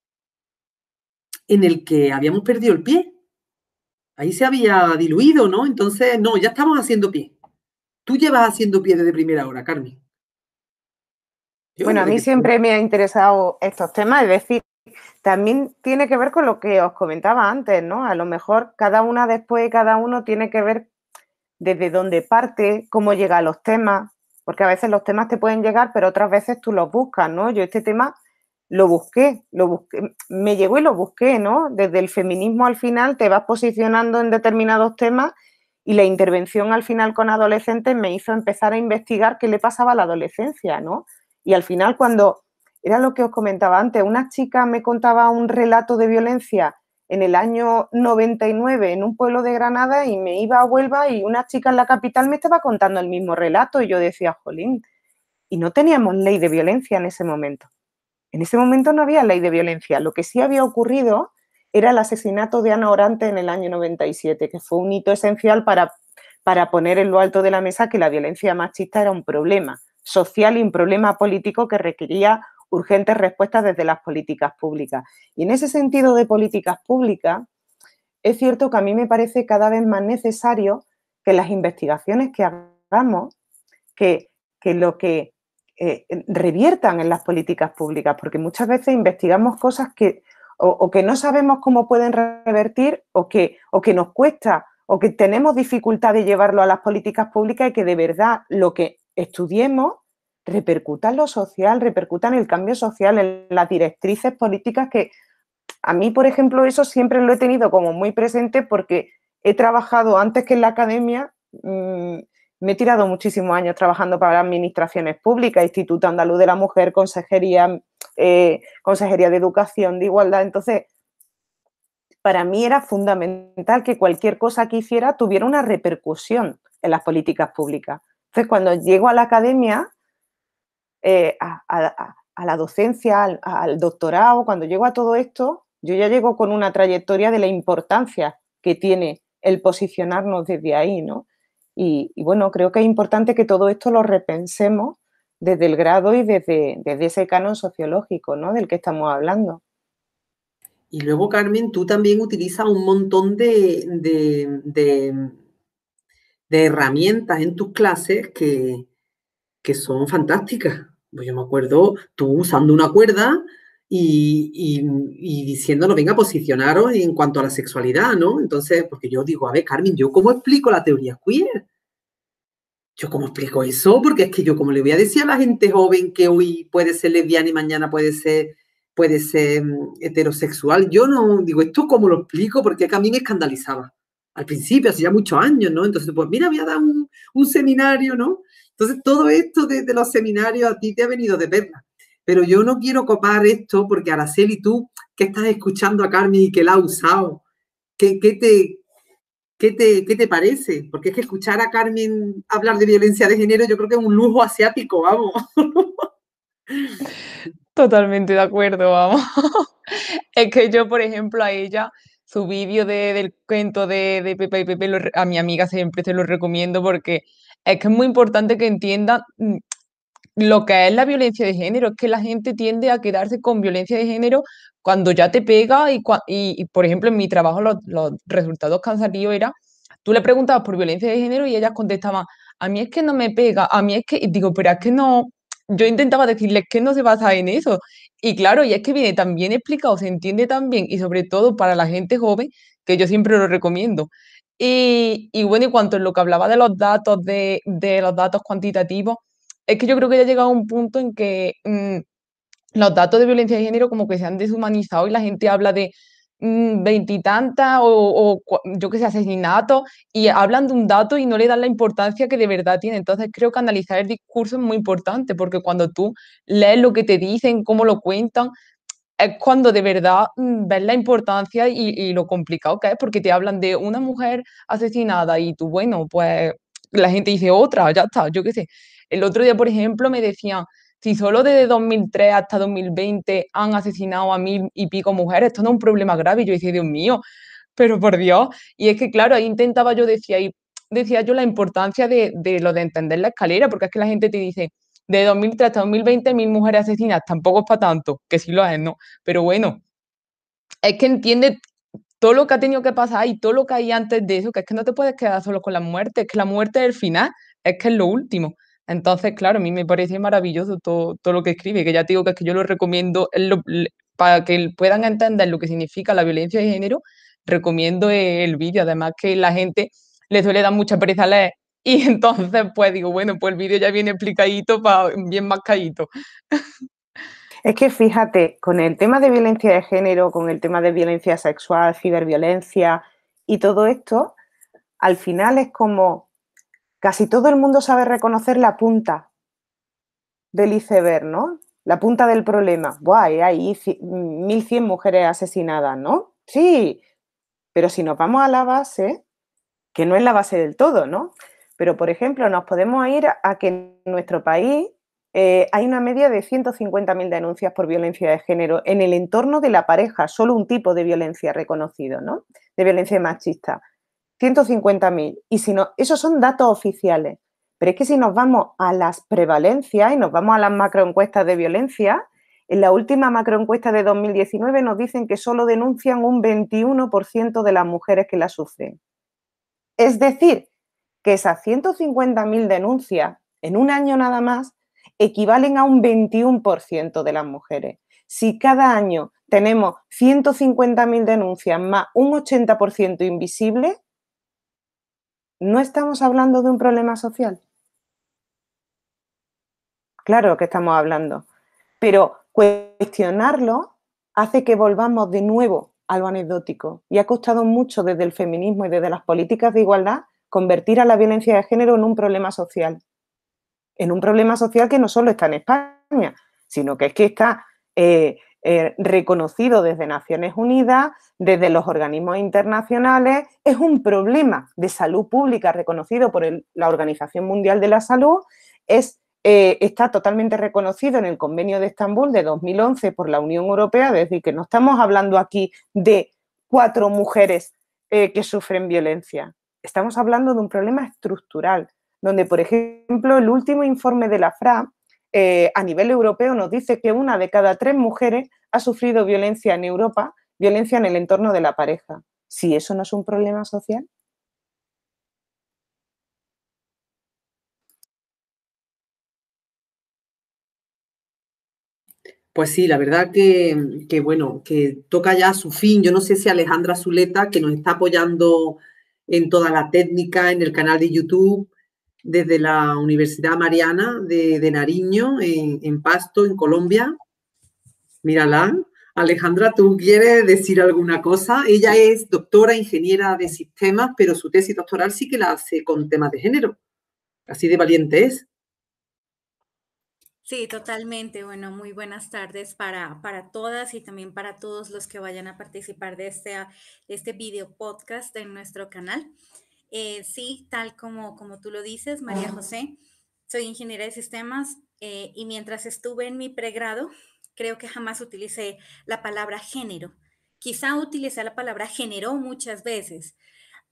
Speaker 1: en el que habíamos perdido el pie. Ahí se había diluido, ¿no? Entonces, no, ya estamos haciendo pie. Tú llevas haciendo pie desde primera hora, Carmen.
Speaker 2: Bueno, a mí siempre me ha interesado estos temas, es decir, también tiene que ver con lo que os comentaba antes, ¿no? A lo mejor cada uno tiene que ver desde dónde parte, cómo llega a los temas, porque a veces los temas te pueden llegar, pero otras veces tú los buscas, ¿no? Yo este tema lo busqué, me llegó y lo busqué, ¿no? Desde el feminismo al final te vas posicionando en determinados temas y la intervención al final con adolescentes me hizo empezar a investigar qué le pasaba a la adolescencia, ¿no? Y al final cuando, era lo que os comentaba antes, una chica me contaba un relato de violencia en el año 99 en un pueblo de Granada y me iba a Huelva y una chica en la capital me estaba contando el mismo relato y yo decía, jolín, y no teníamos ley de violencia en ese momento. En ese momento no había ley de violencia. Lo que sí había ocurrido era el asesinato de Ana Orante en el año 97, que fue un hito esencial para poner en lo alto de la mesa que la violencia machista era un problema social y un problema político que requería urgentes respuestas desde las políticas públicas. Y en ese sentido de políticas públicas, es cierto que a mí me parece cada vez más necesario que las investigaciones que hagamos, que lo que reviertan en las políticas públicas, porque muchas veces investigamos cosas que o que no sabemos cómo pueden revertir o que nos cuesta o que tenemos dificultad de llevarlo a las políticas públicas y que de verdad lo que estudiemos repercuta en lo social, repercuta en el cambio social, en las directrices políticas que a mí, por ejemplo, eso siempre lo he tenido como muy presente porque he trabajado antes que en la academia, me he tirado muchísimos años trabajando para administraciones públicas, Instituto Andaluz de la Mujer, Consejería de Educación, de Igualdad. Entonces, para mí era fundamental que cualquier cosa que hiciera tuviera una repercusión en las políticas públicas. Entonces, cuando llego a la academia, a la docencia, al doctorado, cuando llego a todo esto, yo ya llego con una trayectoria de la importancia que tiene el posicionarnos desde ahí, ¿no? Y bueno, creo que es importante que todo esto lo repensemos desde el grado y desde ese canon sociológico, ¿no?, del que estamos hablando.
Speaker 1: Y luego, Carmen, tú también utilizas un montón de herramientas en tus clases que son fantásticas. Pues yo me acuerdo tú usando una cuerda y diciéndonos, venga, posicionaros en cuanto a la sexualidad, ¿no? Entonces, porque yo digo, a ver, Carmen, ¿yo cómo explico la teoría queer? ¿Yo cómo explico eso? Porque es que yo, como le voy a decir a la gente joven que hoy puede ser lesbiana y mañana puede ser heterosexual, yo no digo, ¿esto cómo lo explico? Porque es que a mí me escandalizaba. Al principio, hace ya muchos años, ¿no? Entonces, pues mira, voy a dar un seminario, ¿no? Entonces, todo esto de los seminarios a ti te ha venido de perla. Pero yo no quiero copar esto porque, Araceli, tú que estás escuchando a Carmen y que la ha usado, ¿qué te parece? Porque es que escuchar a Carmen hablar de violencia de género yo creo que es un lujo asiático, vamos.
Speaker 3: Totalmente de acuerdo, vamos. Es que yo, por ejemplo, a ella, su vídeo del cuento de Pepa y Pepe, a mi amiga siempre se lo recomiendo porque es que es muy importante que entienda lo que es la violencia de género. Es que la gente tiende a quedarse con violencia de género cuando ya te pega y, por ejemplo, en mi trabajo los resultados que han salido era, tú le preguntabas por violencia de género y ellas contestaban, a mí es que no me pega, a mí es que, y digo, pero es que no, yo intentaba decirles que no se basa en eso. Y claro, y es que viene tan bien explicado, se entiende tan bien y sobre todo para la gente joven que yo siempre lo recomiendo. Y bueno, y cuanto a lo que hablaba de los datos, de los datos cuantitativos, es que yo creo que ya ha llegado a un punto en que los datos de violencia de género como que se han deshumanizado y la gente habla de veintitantas yo que sé, asesinatos y hablan de un dato y no le dan la importancia que de verdad tiene. Entonces creo que analizar el discurso es muy importante porque cuando tú lees lo que te dicen, cómo lo cuentan, es cuando de verdad ves la importancia y lo complicado que es, porque te hablan de una mujer asesinada y tú, bueno, pues la gente dice otra, ya está, yo qué sé. El otro día, por ejemplo, me decían, si solo desde 2003 hasta 2020 han asesinado a 1000 y pico mujeres, esto no es un problema grave. Y yo decía, Dios mío, pero por Dios. Y es que, claro, ahí intentaba yo, decía yo la importancia de lo de entender la escalera, porque es que la gente te dice, de 2003 hasta 2020, 1000 mujeres asesinadas, tampoco es para tanto, que sí lo es, ¿no? Pero bueno, es que entiende todo lo que ha tenido que pasar y todo lo que hay antes de eso, que es que no te puedes quedar solo con la muerte, es que la muerte es el final, es que es lo último. Entonces, claro, a mí me parece maravilloso todo lo que escribe, que ya te digo que es que yo lo recomiendo, para que puedan entender lo que significa la violencia de género, recomiendo el vídeo, además que la gente le suele dar mucha pereza leer, y entonces pues digo, bueno, pues el vídeo ya viene explicadito, bien mascadito.
Speaker 2: Es que fíjate, con el tema de violencia de género, con el tema de violencia sexual, ciberviolencia y todo esto, al final es como casi todo el mundo sabe reconocer la punta del iceberg, ¿no? La punta del problema. Buah, hay 1100 mujeres asesinadas, ¿no? Sí, pero si nos vamos a la base, que no es la base del todo, ¿no? Pero, por ejemplo, nos podemos ir a que en nuestro país hay una media de 150.000 denuncias por violencia de género en el entorno de la pareja, solo un tipo de violencia reconocido, ¿no? De violencia machista. 150.000. Y si no, esos son datos oficiales. Pero es que si nos vamos a las prevalencias y nos vamos a las macroencuestas de violencia, en la última macroencuesta de 2019 nos dicen que solo denuncian un 21% de las mujeres que la sufren. Es decir, que esas 150.000 denuncias en un año nada más equivalen a un 21% de las mujeres. Si cada año tenemos 150.000 denuncias más un 80% invisible, ¿no estamos hablando de un problema social? Claro que estamos hablando, pero cuestionarlo hace que volvamos de nuevo a lo anecdótico y ha costado mucho desde el feminismo y desde las políticas de igualdad convertir a la violencia de género en un problema social que no solo está en España, sino que es que está reconocido desde Naciones Unidas, desde los organismos internacionales, es un problema de salud pública reconocido por la Organización Mundial de la Salud, está totalmente reconocido en el Convenio de Estambul de 2011 por la Unión Europea, es decir, que no estamos hablando aquí de 4 mujeres que sufren violencia, estamos hablando de un problema estructural, donde, por ejemplo, el último informe de la FRA a nivel europeo nos dice que 1 de cada 3 mujeres ha sufrido violencia en Europa, violencia en el entorno de la pareja. Si eso no es un problema social.
Speaker 1: Pues sí, la verdad que bueno, que toca ya su fin. Yo no sé si Alejandra Zuleta, que nos está apoyando en toda la técnica, en el canal de YouTube, desde la Universidad Mariana de Nariño, en Pasto, en Colombia. Mírala. Alejandra, ¿tú quieres decir alguna cosa? Ella es doctora, ingeniera de sistemas, pero su tesis doctoral sí que la hace con temas de género. Así de valiente es.
Speaker 4: Sí, totalmente. Bueno, muy buenas tardes para todas y también para todos los que vayan a participar de este video podcast en nuestro canal. Sí, tal como tú lo dices, María José, soy ingeniera de sistemas y mientras estuve en mi pregrado, creo que jamás utilicé la palabra género. Quizá utilicé la palabra género muchas veces,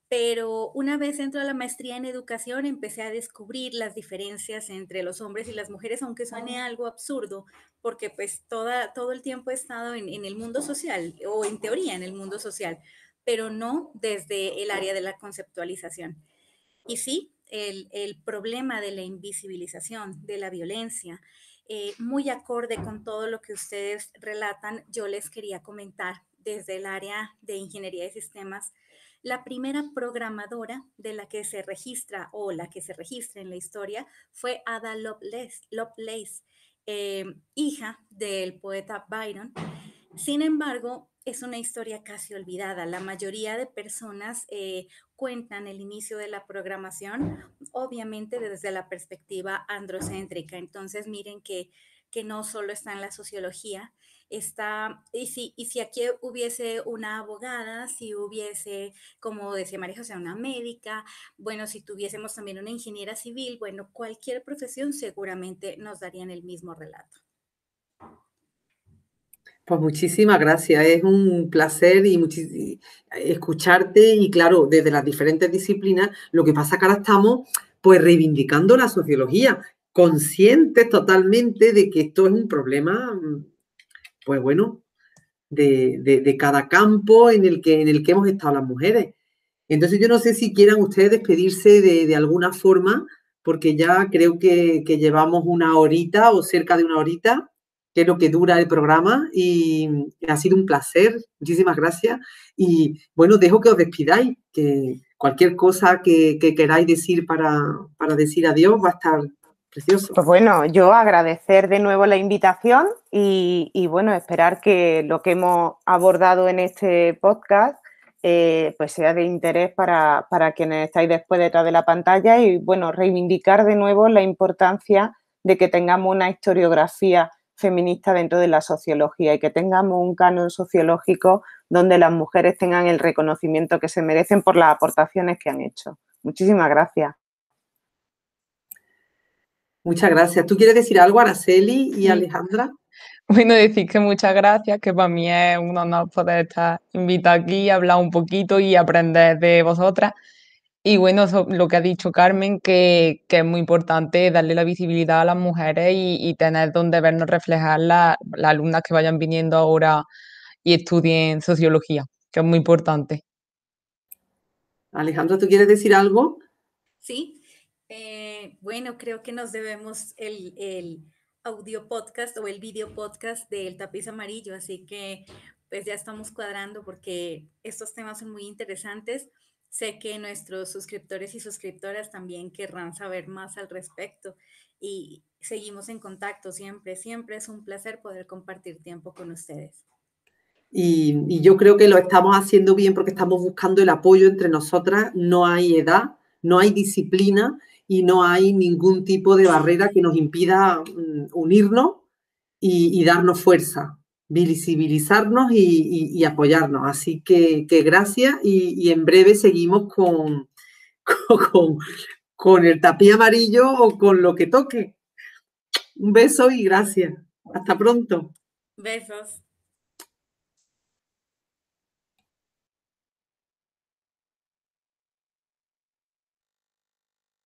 Speaker 4: pero una vez entro a la maestría en educación, empecé a descubrir las diferencias entre los hombres y las mujeres, aunque suene algo absurdo, porque pues todo el tiempo he estado en el mundo social, o en teoría en el mundo social, pero no desde el área de la conceptualización. Y sí, el problema de la invisibilización, de la violencia, muy acorde con todo lo que ustedes relatan, yo les quería comentar desde el área de ingeniería de sistemas. La primera programadora de la que se registra o la que se registra en la historia fue Ada Lovelace, hija del poeta Byron. Sin embargo, es una historia casi olvidada. La mayoría de personas cuentan el inicio de la programación, obviamente desde la perspectiva androcéntrica. Entonces, miren que no solo está en la sociología, y si aquí hubiese una abogada, si hubiese, como decía María José, una médica, bueno, si tuviésemos también una ingeniera civil, bueno, cualquier profesión seguramente nos darían el mismo relato.
Speaker 1: Pues muchísimas gracias, es un placer escucharte y claro, desde las diferentes disciplinas, lo que pasa que ahora estamos pues reivindicando la sociología, conscientes totalmente de que esto es un problema, pues bueno, de cada campo en el que hemos estado las mujeres. Entonces yo no sé si quieran ustedes despedirse de alguna forma, porque ya creo que llevamos una horita o cerca de una horita, que es lo que dura el programa, y ha sido un placer. Muchísimas gracias. Y bueno, dejo que os despidáis, que cualquier cosa que queráis decir para decir adiós va a estar precioso.
Speaker 2: Pues bueno, yo agradecer de nuevo la invitación y bueno, esperar que lo que hemos abordado en este podcast pues sea de interés para quienes estáis después detrás de la pantalla y bueno, reivindicar de nuevo la importancia de que tengamos una historiografía feminista dentro de la sociología y que tengamos un canon sociológico donde las mujeres tengan el reconocimiento que se merecen por las aportaciones que han hecho. Muchísimas gracias.
Speaker 1: Muchas gracias. ¿Tú quieres decir algo, Araceli y Alejandra?
Speaker 3: Bueno, decir que muchas gracias, que para mí es un honor poder estar invitada aquí, hablar un poquito y aprender de vosotras. Y bueno, lo que ha dicho Carmen, que es muy importante darle la visibilidad a las mujeres y tener donde vernos reflejar las alumnas que vayan viniendo ahora y estudien sociología, que es muy importante.
Speaker 1: Alejandra, ¿tú quieres decir algo?
Speaker 4: Sí, bueno, creo que nos debemos el audio podcast o el video podcast del tapiz amarillo, así que pues ya estamos cuadrando porque estos temas son muy interesantes. Sé que nuestros suscriptores y suscriptoras también querrán saber más al respecto y seguimos en contacto siempre. Siempre es un placer poder compartir tiempo con ustedes.
Speaker 1: Y yo creo que lo estamos haciendo bien porque estamos buscando el apoyo entre nosotras. No hay edad, no hay disciplina y no hay ningún tipo de barrera que nos impida unirnos y darnos fuerza. visibilizarnos y apoyarnos. Así que gracias y en breve seguimos con el tapiz amarillo o con lo que toque. Un beso y gracias. Hasta pronto.
Speaker 4: Besos.